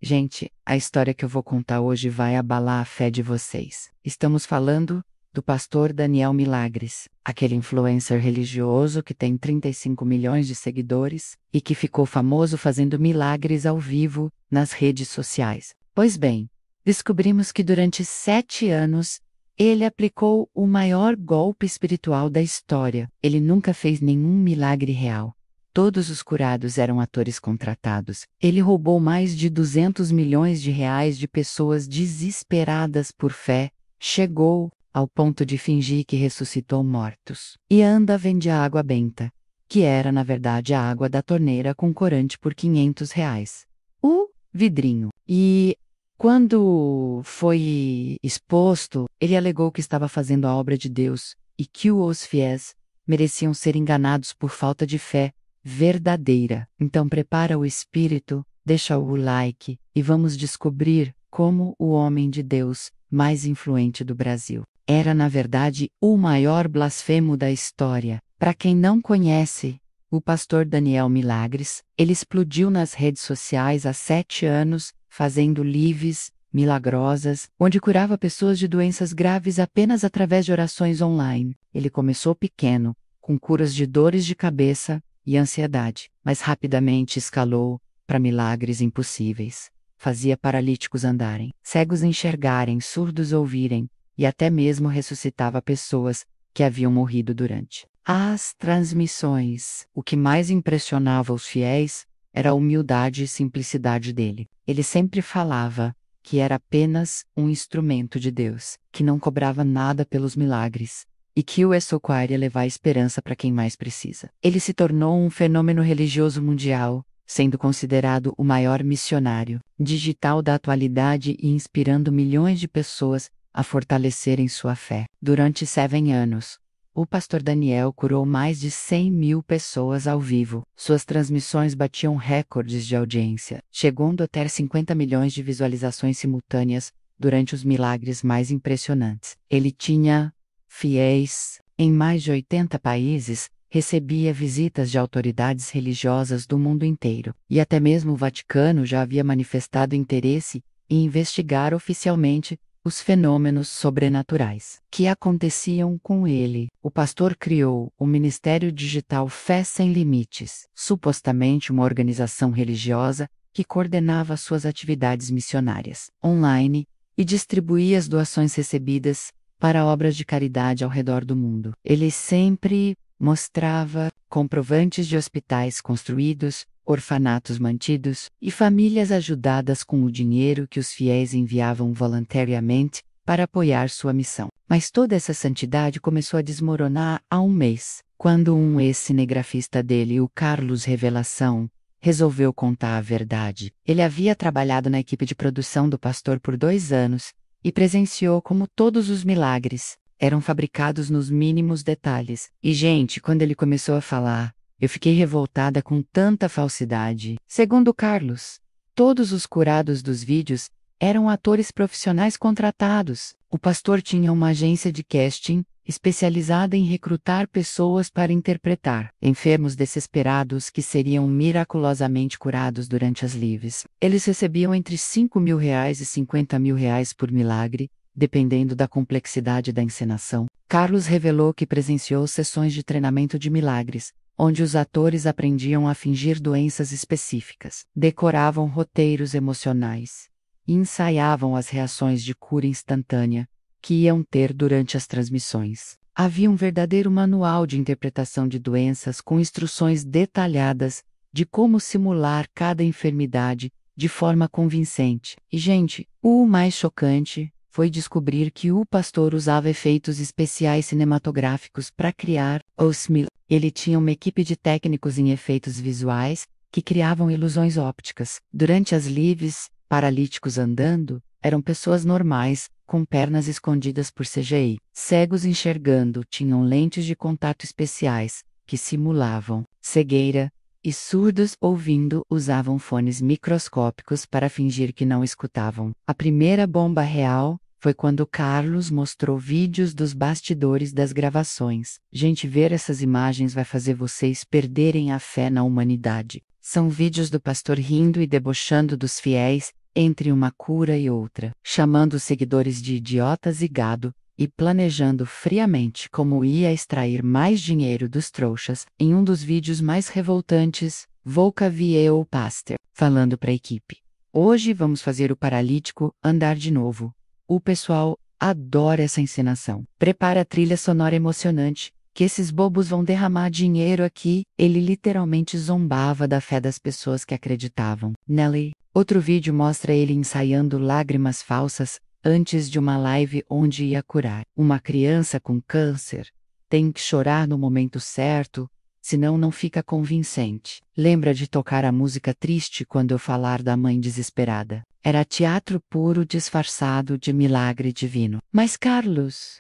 Gente, a história que eu vou contar hoje vai abalar a fé de vocês. Estamos falando do pastor Daniel Milagres, aquele influencer religioso que tem 35 milhões de seguidores e que ficou famoso fazendo milagres ao vivo nas redes sociais. Pois bem, descobrimos que durante 7 anos ele aplicou o maior golpe espiritual da história. Ele nunca fez nenhum milagre real. Todos os curados eram atores contratados. Ele roubou mais de 200 milhões de reais de pessoas desesperadas por fé. Chegou ao ponto de fingir que ressuscitou mortos. E anda vende a água benta, que era na verdade a água da torneira com corante por 500 reais. O vidrinho. E quando foi exposto, ele alegou que estava fazendo a obra de Deus e que os fiéis mereciam ser enganados por falta de fé verdadeira. Então prepara o espírito, deixa o like e vamos descobrir como o homem de Deus mais influente do Brasil era na verdade o maior blasfemo da história. Para quem não conhece, o pastor Daniel Milagres, ele explodiu nas redes sociais há 7 anos, fazendo lives milagrosas, onde curava pessoas de doenças graves apenas através de orações online. Ele começou pequeno, com curas de dores de cabeça e ansiedade, mas rapidamente escalou para milagres impossíveis. Fazia paralíticos andarem, cegos enxergarem, surdos ouvirem, e até mesmo ressuscitava pessoas que haviam morrido durante as transmissões. O que mais impressionava os fiéis era a humildade e simplicidade dele. Ele sempre falava que era apenas um instrumento de Deus, que não cobrava nada pelos milagres, e que o só queria levar esperança para quem mais precisa. Ele se tornou um fenômeno religioso mundial, sendo considerado o maior missionário digital da atualidade e inspirando milhões de pessoas a fortalecerem sua fé. Durante 7 anos, o pastor Daniel curou mais de 100 mil pessoas ao vivo. Suas transmissões batiam recordes de audiência, chegando a ter 50 milhões de visualizações simultâneas durante os milagres mais impressionantes. Ele tinha fiéis em mais de 80 países, recebia visitas de autoridades religiosas do mundo inteiro, e até mesmo o Vaticano já havia manifestado interesse em investigar oficialmente os fenômenos sobrenaturais que aconteciam com ele. O pastor criou o Ministério Digital Fé Sem Limites, supostamente uma organização religiosa que coordenava suas atividades missionárias online e distribuía as doações recebidas para obras de caridade ao redor do mundo. Ele sempre mostrava comprovantes de hospitais construídos, orfanatos mantidos e famílias ajudadas com o dinheiro que os fiéis enviavam voluntariamente para apoiar sua missão. Mas toda essa santidade começou a desmoronar há um mês, quando um ex-cinegrafista dele, o Carlos Revelação, resolveu contar a verdade. Ele havia trabalhado na equipe de produção do pastor por 2 anos e presenciou como todos os milagres eram fabricados nos mínimos detalhes. E, gente, quando ele começou a falar, eu fiquei revoltada com tanta falsidade. Segundo Carlos, todos os curados dos vídeos eram atores profissionais contratados. O pastor tinha uma agência de casting especializada em recrutar pessoas para interpretar enfermos desesperados que seriam miraculosamente curados durante as lives. Eles recebiam entre 5 mil reais e 50 mil reais por milagre, dependendo da complexidade da encenação. Carlos revelou que presenciou sessões de treinamento de milagres, onde os atores aprendiam a fingir doenças específicas, decoravam roteiros emocionais e ensaiavam as reações de cura instantânea que iam ter durante as transmissões. Havia um verdadeiro manual de interpretação de doenças com instruções detalhadas de como simular cada enfermidade de forma convincente. E, gente, o mais chocante foi descobrir que o pastor usava efeitos especiais cinematográficos para criar os milagres. Ele tinha uma equipe de técnicos em efeitos visuais que criavam ilusões ópticas. Durante as lives, paralíticos andando eram pessoas normais, com pernas escondidas por CGI. Cegos enxergando tinham lentes de contato especiais, que simulavam cegueira, e surdos ouvindo usavam fones microscópicos para fingir que não escutavam. A primeira bomba real foi quando Carlos mostrou vídeos dos bastidores das gravações. Gente, ver essas imagens vai fazer vocês perderem a fé na humanidade. São vídeos do pastor rindo e debochando dos fiéis, entre uma cura e outra, chamando os seguidores de idiotas e gado, e planejando friamente como ia extrair mais dinheiro dos trouxas. Em um dos vídeos mais revoltantes, Volka viu o pastor falando para a equipe: "Hoje vamos fazer o paralítico andar de novo." O pessoal adora essa encenação. "Prepara a trilha sonora emocionante, que esses bobos vão derramar dinheiro aqui." Ele literalmente zombava da fé das pessoas que acreditavam nele. Outro vídeo mostra ele ensaiando lágrimas falsas antes de uma live onde ia curar uma criança com câncer. Tem que chorar no momento certo, senão não fica convincente. Lembra de tocar a música triste quando eu falar da mãe desesperada. Era teatro puro disfarçado de milagre divino. Mas Carlos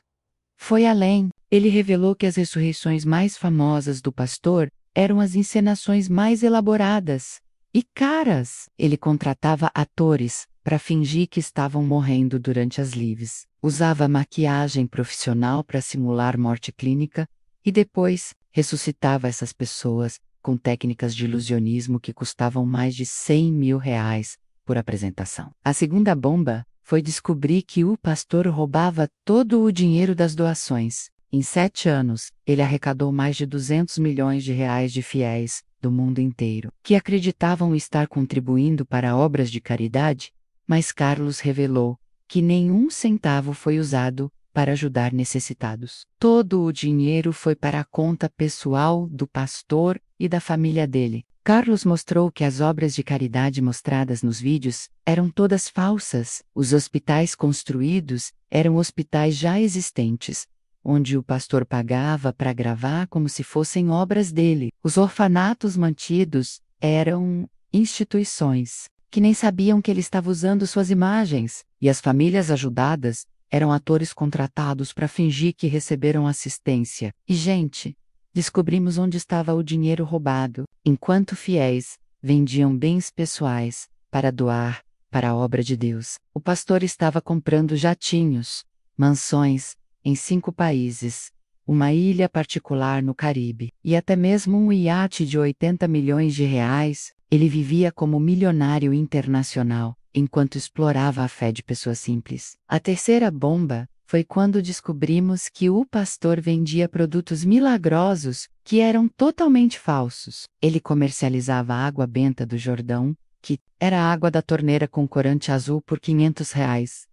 foi além. Ele revelou que as ressurreições mais famosas do pastor eram as encenações mais elaboradas e caras. Ele contratava atores para fingir que estavam morrendo durante as lives. Usava maquiagem profissional para simular morte clínica e depois ressuscitava essas pessoas com técnicas de ilusionismo que custavam mais de R$100 mil por apresentação. A segunda bomba foi descobrir que o pastor roubava todo o dinheiro das doações. Em 7 anos, ele arrecadou mais de R$200 milhões de fiéis do mundo inteiro, que acreditavam estar contribuindo para obras de caridade, mas Carlos revelou que nenhum centavo foi usado para ajudar necessitados. Todo o dinheiro foi para a conta pessoal do pastor e da família dele. Carlos mostrou que as obras de caridade mostradas nos vídeos eram todas falsas. Os hospitais construídos eram hospitais já existentes, onde o pastor pagava para gravar como se fossem obras dele. Os orfanatos mantidos eram instituições que nem sabiam que ele estava usando suas imagens, e as famílias ajudadas eram atores contratados para fingir que receberam assistência. E, gente, descobrimos onde estava o dinheiro roubado, enquanto fiéis vendiam bens pessoais para doar para a obra de Deus. O pastor estava comprando jatinhos, mansões em 5 países, uma ilha particular no Caribe, e até mesmo um iate de R$80 milhões. Ele vivia como milionário internacional, enquanto explorava a fé de pessoas simples. A terceira bomba foi quando descobrimos que o pastor vendia produtos milagrosos que eram totalmente falsos. Ele comercializava a água benta do Jordão, que era água da torneira com corante azul, por R$500.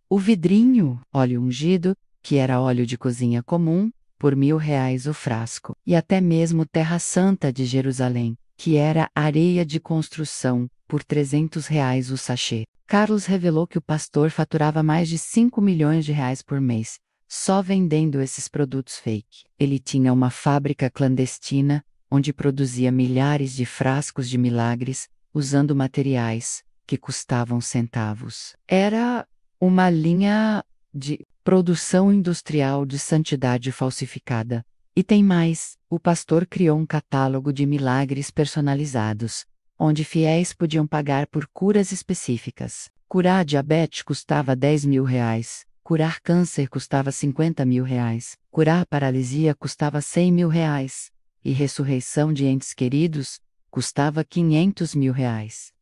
O vidrinho, óleo ungido, que era óleo de cozinha comum, por R$1.000 o frasco. E até mesmo Terra Santa de Jerusalém, que era areia de construção, por R$300 o sachê. Carlos revelou que o pastor faturava mais de R$5 milhões por mês, só vendendo esses produtos fake. Ele tinha uma fábrica clandestina, onde produzia milhares de frascos de milagres, usando materiais que custavam centavos. Era uma linha de produção industrial de santidade falsificada. E tem mais: o pastor criou um catálogo de milagres personalizados, onde fiéis podiam pagar por curas específicas. Curar diabetes custava R$10 mil, curar câncer custava R$50 mil, curar paralisia custava R$100 mil, e ressurreição de entes queridos custava R$500 mil.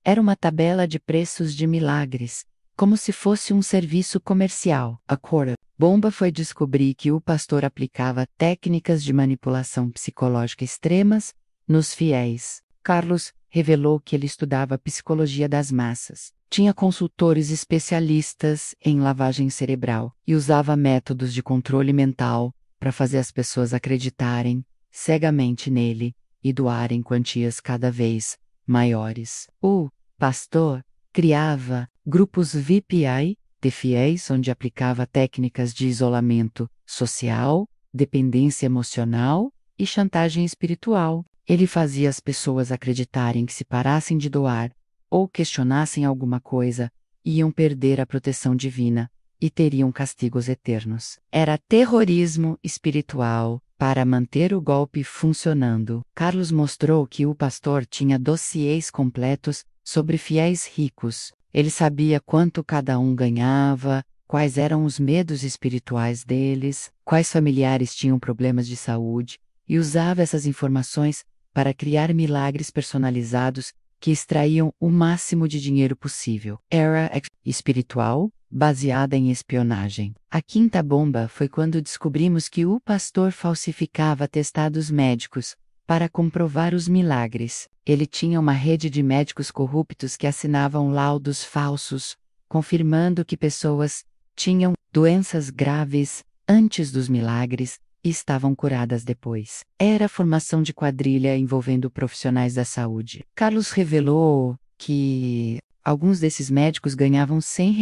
Era uma tabela de preços de milagres, como se fosse um serviço comercial. A quarta bomba foi descobrir que o pastor aplicava técnicas de manipulação psicológica extremas nos fiéis. Carlos revelou que ele estudava psicologia das massas, tinha consultores especialistas em lavagem cerebral e usava métodos de controle mental para fazer as pessoas acreditarem cegamente nele e doarem quantias cada vez maiores. O pastor criava grupos VPI de fiéis, onde aplicava técnicas de isolamento social, dependência emocional e chantagem espiritual. Ele fazia as pessoas acreditarem que, se parassem de doar ou questionassem alguma coisa, iam perder a proteção divina e teriam castigos eternos. Era terrorismo espiritual para manter o golpe funcionando. Carlos mostrou que o pastor tinha dossiês completos sobre fiéis ricos. Ele sabia quanto cada um ganhava, quais eram os medos espirituais deles, quais familiares tinham problemas de saúde, e usava essas informações para criar milagres personalizados que extraíam o máximo de dinheiro possível. Era espiritual, baseada em espionagem. A quinta bomba foi quando descobrimos que o pastor falsificava atestados médicos para comprovar os milagres. Ele tinha uma rede de médicos corruptos que assinavam laudos falsos, confirmando que pessoas tinham doenças graves antes dos milagres e estavam curadas depois. Era a formação de quadrilha envolvendo profissionais da saúde. Carlos revelou que alguns desses médicos ganhavam R$ 100,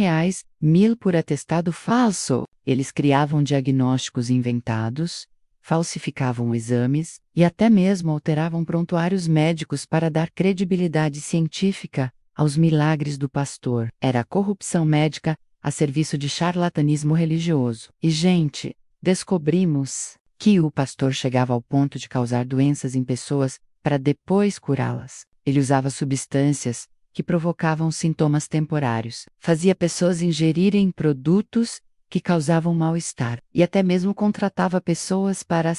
1.000 por atestado falso. Eles criavam diagnósticos inventados, falsificavam exames e até mesmo alteravam prontuários médicos para dar credibilidade científica aos milagres do pastor. Era a corrupção médica a serviço de charlatanismo religioso. E, gente, descobrimos que o pastor chegava ao ponto de causar doenças em pessoas para depois curá-las. Ele usava substâncias que provocavam sintomas temporários, fazia pessoas ingerirem produtos que causavam mal-estar, e até mesmo contratava pessoas para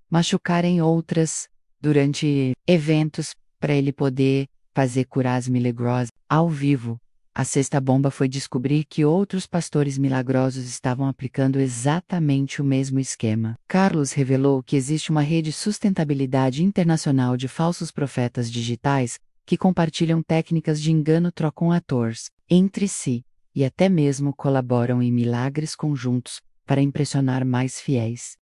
machucarem outras durante eventos para ele poder fazer curas milagrosas ao vivo. A sexta bomba foi descobrir que outros pastores milagrosos estavam aplicando exatamente o mesmo esquema. Carlos revelou que existe uma rede de sustentabilidade internacional de falsos profetas digitais que compartilham técnicas de engano, trocam atores entre si e até mesmo colaboram em milagres conjuntos para impressionar mais fiéis.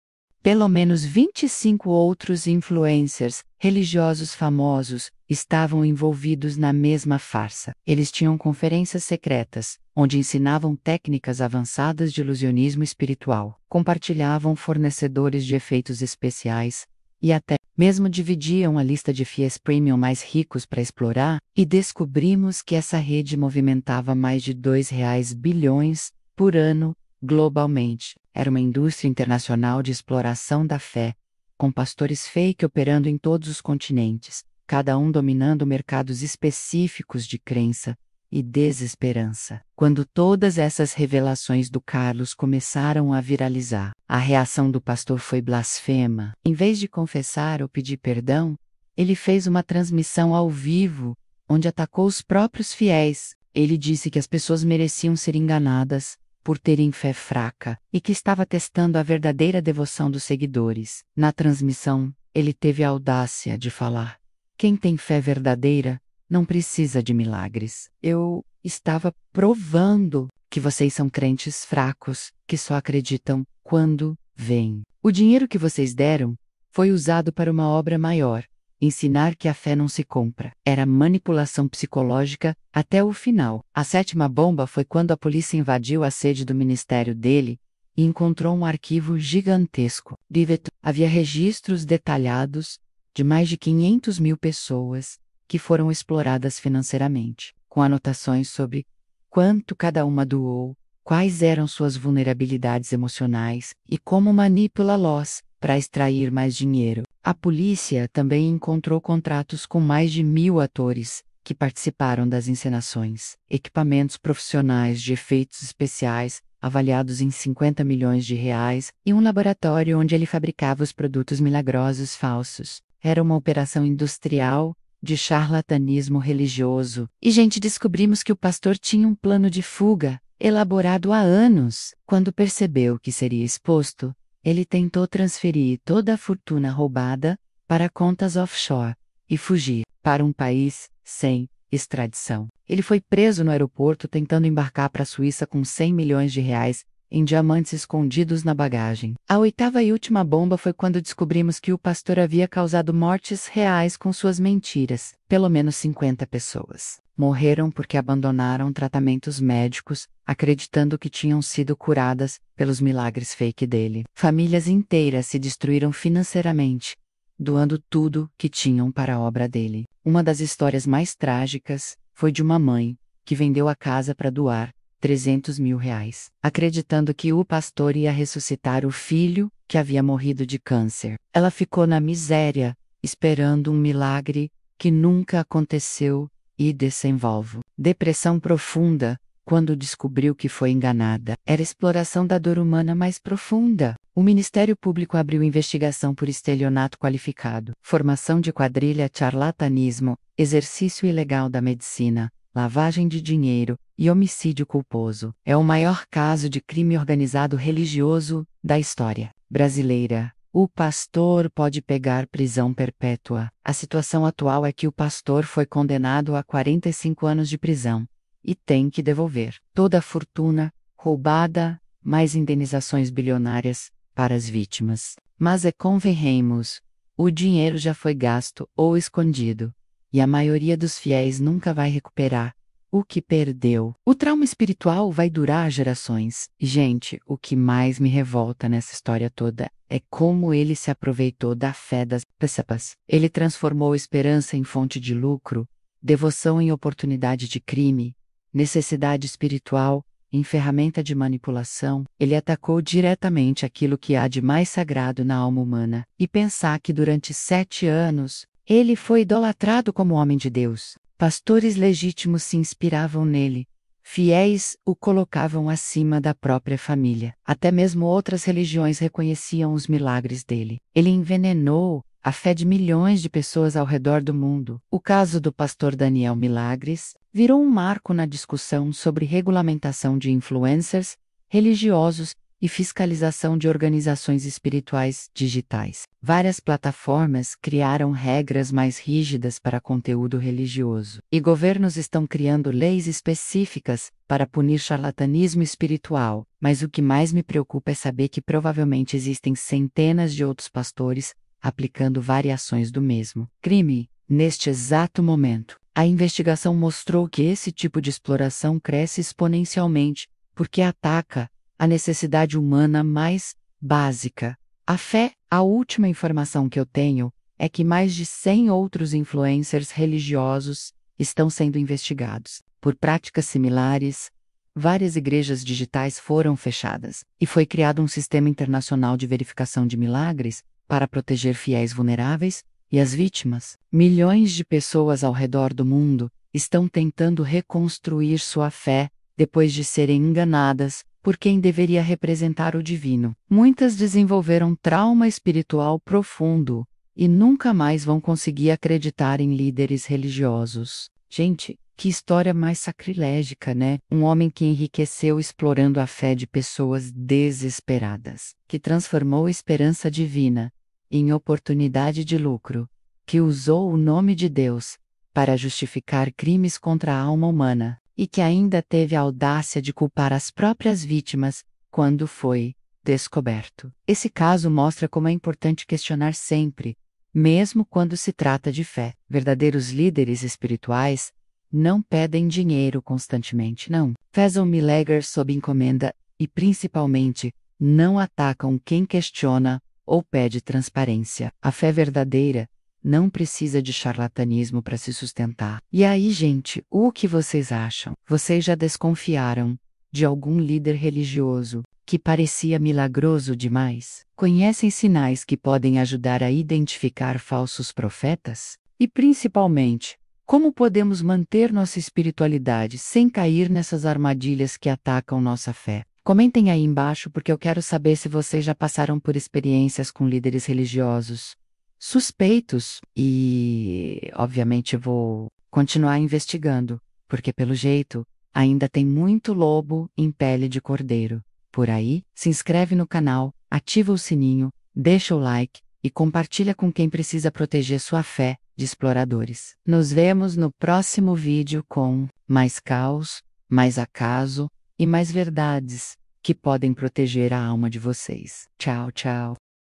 Pelo menos 25 outros influencers religiosos famosos estavam envolvidos na mesma farsa. Eles tinham conferências secretas, onde ensinavam técnicas avançadas de ilusionismo espiritual, compartilhavam fornecedores de efeitos especiais e até mesmo dividiam a lista de fiéis premium mais ricos para explorar, e descobrimos que essa rede movimentava mais de R$ 2 bilhões por ano globalmente. Era uma indústria internacional de exploração da fé, com pastores fake operando em todos os continentes, cada um dominando mercados específicos de crença e desesperança. Quando todas essas revelações do Carlos começaram a viralizar, a reação do pastor foi blasfema. Em vez de confessar ou pedir perdão, ele fez uma transmissão ao vivo, onde atacou os próprios fiéis. Ele disse que as pessoas mereciam ser enganadas por terem fé fraca, e que estava testando a verdadeira devoção dos seguidores. Na transmissão, ele teve a audácia de falar: quem tem fé verdadeira não precisa de milagres. Eu estava provando que vocês são crentes fracos, que só acreditam quando veem. O dinheiro que vocês deram foi usado para uma obra maior. Ensinar que a fé não se compra. Era manipulação psicológica até o final. A sétima bomba foi quando a polícia invadiu a sede do ministério dele e encontrou um arquivo gigantesco. Havia registros detalhados de mais de 500 mil pessoas que foram exploradas financeiramente, com anotações sobre quanto cada uma doou, quais eram suas vulnerabilidades emocionais e como manipulá-los para extrair mais dinheiro. A polícia também encontrou contratos com mais de 1.000 atores que participaram das encenações, equipamentos profissionais de efeitos especiais avaliados em R$ 50 milhões e um laboratório onde ele fabricava os produtos milagrosos falsos. Era uma operação industrial de charlatanismo religioso. E, gente, descobrimos que o pastor tinha um plano de fuga elaborado há anos. Quando percebeu que seria exposto, ele tentou transferir toda a fortuna roubada para contas offshore e fugir para um país sem extradição. Ele foi preso no aeroporto tentando embarcar para a Suíça com R$ 100 milhões em diamantes escondidos na bagagem. A oitava e última bomba foi quando descobrimos que o pastor havia causado mortes reais com suas mentiras. Pelo menos 50 pessoas morreram porque abandonaram tratamentos médicos, acreditando que tinham sido curadas pelos milagres fake dele. Famílias inteiras se destruíram financeiramente, doando tudo que tinham para a obra dele. Uma das histórias mais trágicas foi de uma mãe que vendeu a casa para doar R$ 300 mil, acreditando que o pastor ia ressuscitar o filho que havia morrido de câncer. Ela ficou na miséria, esperando um milagre que nunca aconteceu e desenvolve depressão profunda quando descobriu que foi enganada. Era exploração da dor humana mais profunda. O Ministério Público abriu investigação por estelionato qualificado, formação de quadrilha, charlatanismo, exercício ilegal da medicina, lavagem de dinheiro e homicídio culposo. É o maior caso de crime organizado religioso da história brasileira. O pastor pode pegar prisão perpétua. A situação atual é que o pastor foi condenado a 45 anos de prisão e tem que devolver toda a fortuna roubada, mais indenizações bilionárias para as vítimas. Mas convenhamos, o dinheiro já foi gasto ou escondido, e a maioria dos fiéis nunca vai recuperar o que perdeu. O trauma espiritual vai durar gerações. E, gente, o que mais me revolta nessa história toda é como ele se aproveitou da fé das pessoas. Ele transformou esperança em fonte de lucro, devoção em oportunidade de crime, necessidade espiritual em ferramenta de manipulação. Ele atacou diretamente aquilo que há de mais sagrado na alma humana. E pensar que durante 7 anos, ele foi idolatrado como homem de Deus. Pastores legítimos se inspiravam nele. Fiéis o colocavam acima da própria família. Até mesmo outras religiões reconheciam os milagres dele. Ele envenenou a fé de milhões de pessoas ao redor do mundo. O caso do pastor Daniel Milagres virou um marco na discussão sobre regulamentação de influencers religiosos e fiscalização de organizações espirituais digitais. Várias plataformas criaram regras mais rígidas para conteúdo religioso, e governos estão criando leis específicas para punir charlatanismo espiritual. Mas o que mais me preocupa é saber que provavelmente existem centenas de outros pastores aplicando variações do mesmo crime. Neste exato momento, a investigação mostrou que esse tipo de exploração cresce exponencialmente, porque ataca a necessidade humana mais básica, a fé. A última informação que eu tenho é que mais de 100 outros influencers religiosos estão sendo investigados por práticas similares. Várias igrejas digitais foram fechadas e foi criado um sistema internacional de verificação de milagres para proteger fiéis vulneráveis e as vítimas. Milhões de pessoas ao redor do mundo estão tentando reconstruir sua fé depois de serem enganadas por quem deveria representar o divino. Muitas desenvolveram trauma espiritual profundo e nunca mais vão conseguir acreditar em líderes religiosos. Gente, que história mais sacrilégica, né? Um homem que enriqueceu explorando a fé de pessoas desesperadas, que transformou a esperança divina em oportunidade de lucro, que usou o nome de Deus para justificar crimes contra a alma humana, e que ainda teve a audácia de culpar as próprias vítimas quando foi descoberto. Esse caso mostra como é importante questionar sempre, mesmo quando se trata de fé. Verdadeiros líderes espirituais não pedem dinheiro constantemente, não. Fazem milagres sob encomenda e, principalmente, não atacam quem questiona ou pede transparência. A fé verdadeira não precisa de charlatanismo para se sustentar. E aí, gente, o que vocês acham? Vocês já desconfiaram de algum líder religioso que parecia milagroso demais? Conhecem sinais que podem ajudar a identificar falsos profetas? E principalmente, como podemos manter nossa espiritualidade sem cair nessas armadilhas que atacam nossa fé? Comentem aí embaixo porque eu quero saber se vocês já passaram por experiências com líderes religiosos suspeitos e, obviamente, vou continuar investigando, porque pelo jeito ainda tem muito lobo em pele de cordeiro por aí. Se inscreve no canal, ativa o sininho, deixa o like e compartilha com quem precisa proteger sua fé de exploradores. Nos vemos no próximo vídeo com mais caos, mais acaso e mais verdades que podem proteger a alma de vocês. Tchau, tchau.